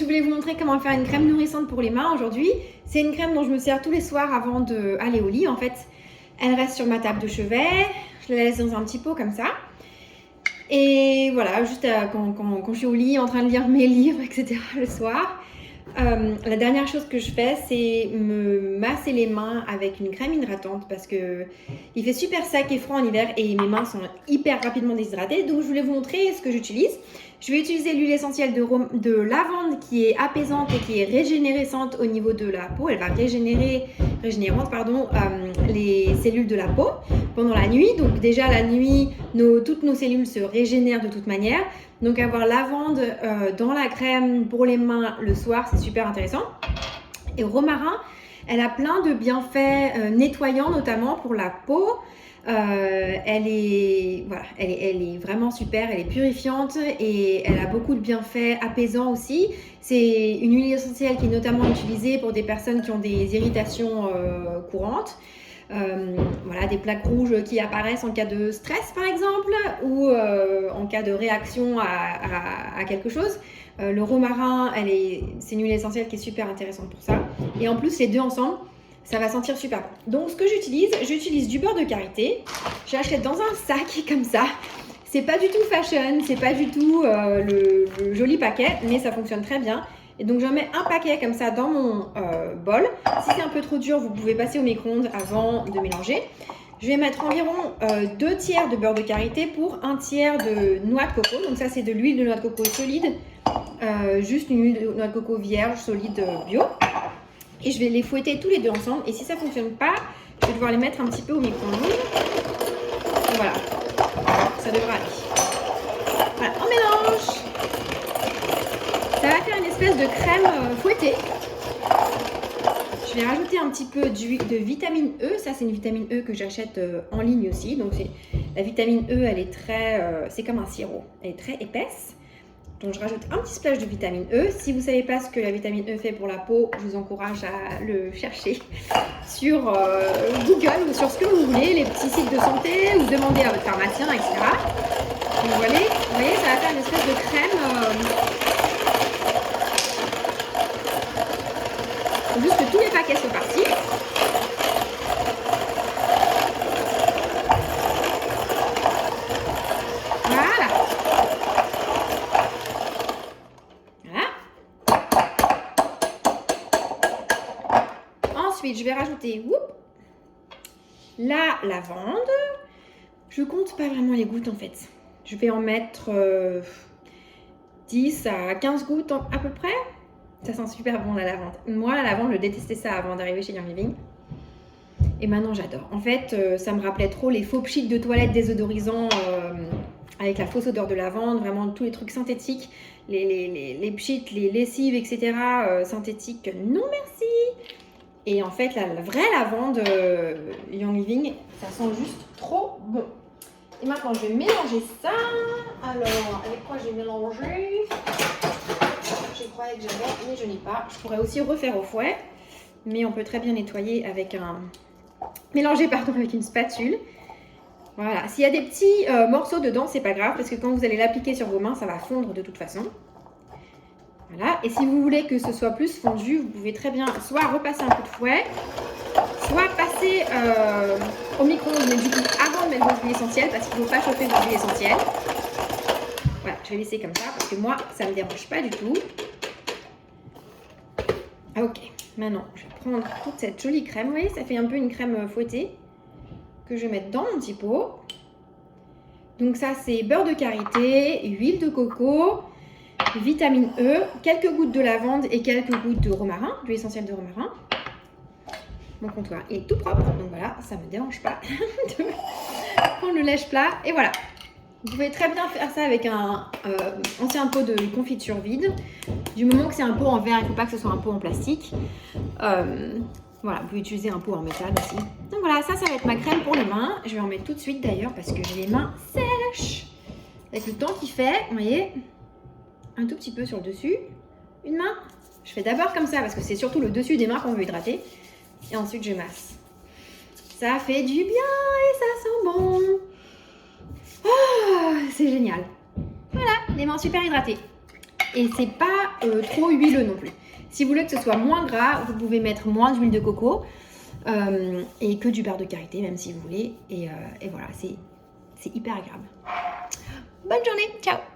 voulais vous montrer comment faire une crème nourrissante pour les mains aujourd'hui. C'est une crème dont je me sers tous les soirs avant d'aller au lit. En fait, elle reste sur ma table de chevet. Je la laisse dans un petit pot comme ça. Et voilà, juste quand je suis au lit en train de lire mes livres, etc. le soir. La dernière chose que je fais, c'est me masser les mains avec une crème hydratante parce que il fait super sec et froid en hiver et mes mains sont hyper rapidement déshydratées. Donc je voulais vous montrer ce que j'utilise. Je vais utiliser l'huile essentielle de lavande qui est apaisante et qui est régénérescente au niveau de la peau. Elle va régénérer les cellules de la peau pendant la nuit. Donc déjà la nuit, toutes nos cellules se régénèrent de toute manière. Donc avoir lavande dans la crème pour les mains le soir, c'est super intéressant. Et romarin, elle a plein de bienfaits nettoyants, notamment pour la peau. Elle est vraiment super, elle est purifiante et elle a beaucoup de bienfaits apaisants aussi. C'est une huile essentielle qui est notamment utilisée pour des personnes qui ont des irritations courantes. Des plaques rouges qui apparaissent en cas de stress par exemple ou en cas de réaction à quelque chose. Le romarin, c'est une huile essentielle qui est super intéressante pour ça. Et en plus, les deux ensemble, ça va sentir super bon. Donc, ce que j'utilise du beurre de karité. J'achète dans un sac comme ça. C'est pas du tout fashion, c'est pas du tout le joli paquet, mais ça fonctionne très bien. Et donc, j'en mets un paquet comme ça dans mon bol. Si c'est un peu trop dur, vous pouvez passer au micro-ondes avant de mélanger. Je vais mettre environ 2 tiers de beurre de karité pour 1 tiers de noix de coco. Donc, ça, c'est de l'huile de noix de coco solide. Juste une huile de noix de coco vierge, solide, bio. Et je vais les fouetter tous les deux ensemble. Et si ça ne fonctionne pas, je vais devoir les mettre un petit peu au micro-ondes. Voilà, ça devrait aller. Voilà, on mélange. Ça va faire une espèce de crème fouettée. Je vais rajouter un petit peu de vitamine E. Ça, c'est une vitamine E que j'achète en ligne aussi. Donc, la vitamine E, elle est c'est comme un sirop. Elle est très épaisse. Donc, je rajoute un petit splash de vitamine E. Si vous ne savez pas ce que la vitamine E fait pour la peau, je vous encourage à le chercher sur Google ou sur ce que vous voulez, les petits sites de santé, ou demander à votre pharmacien, etc. Donc, vous voyez, ça va faire une espèce de crème. Il faut juste que tous les paquets soient partis. Ensuite, je vais rajouter la lavande. Je compte pas vraiment les gouttes en fait. Je vais en mettre 10 à 15 gouttes à peu près. Ça sent super bon la lavande. Moi, la lavande, je détestais ça avant d'arriver chez Young Living. Et maintenant, j'adore. En fait, ça me rappelait trop les faux pchits de toilette désodorisants avec la fausse odeur de lavande. Vraiment, tous les trucs synthétiques. Les pchits, les lessives, etc. Synthétiques. Non, merci. Et en fait, la vraie lavande Young Living, ça sent juste trop bon. Et maintenant, je vais mélanger ça. Alors, avec quoi j'ai mélangé? Je croyais que j'avais, mais je n'ai pas. Je pourrais aussi refaire au fouet, mais on peut très bien nettoyer avec avec une spatule. Voilà. S'il y a des petits morceaux dedans, c'est pas grave, parce que quand vous allez l'appliquer sur vos mains, ça va fondre de toute façon. Voilà, et si vous voulez que ce soit plus fondu, vous pouvez très bien soit repasser un coup de fouet, soit passer au micro-ondes, mais du coup avant de mettre vos huiles essentielles, parce qu'il ne faut pas chauffer vos huiles essentielles. Voilà, je vais laisser comme ça, parce que moi, ça ne me dérange pas du tout. Ok, maintenant, je vais prendre toute cette jolie crème. Vous voyez, ça fait un peu une crème fouettée que je vais mettre dans mon petit pot. Donc ça, c'est beurre de karité, huile de coco, vitamine E, quelques gouttes de lavande et quelques gouttes de romarin, d'huile essentielle de romarin. Mon comptoir est tout propre, donc voilà, ça ne me dérange pas de prendre le lèche-plat. Et voilà, vous pouvez très bien faire ça avec un ancien pot de confiture vide. Du moment que c'est un pot en verre, il ne faut pas que ce soit un pot en plastique. Voilà, vous pouvez utiliser un pot en métal aussi. Donc voilà, ça va être ma crème pour les mains. Je vais en mettre tout de suite d'ailleurs parce que j'ai les mains sèches. Avec le temps qu'il fait, vous voyez, un tout petit peu sur le dessus. Une main. Je fais d'abord comme ça parce que c'est surtout le dessus des mains qu'on veut hydrater. Et ensuite, je masse. Ça fait du bien et ça sent bon. Oh, c'est génial. Voilà, les mains super hydratées. et c'est pas trop huileux non plus. Si vous voulez que ce soit moins gras, vous pouvez mettre moins d'huile de coco et que du beurre de karité, même si vous voulez. Et voilà, c'est hyper agréable. Bonne journée, ciao!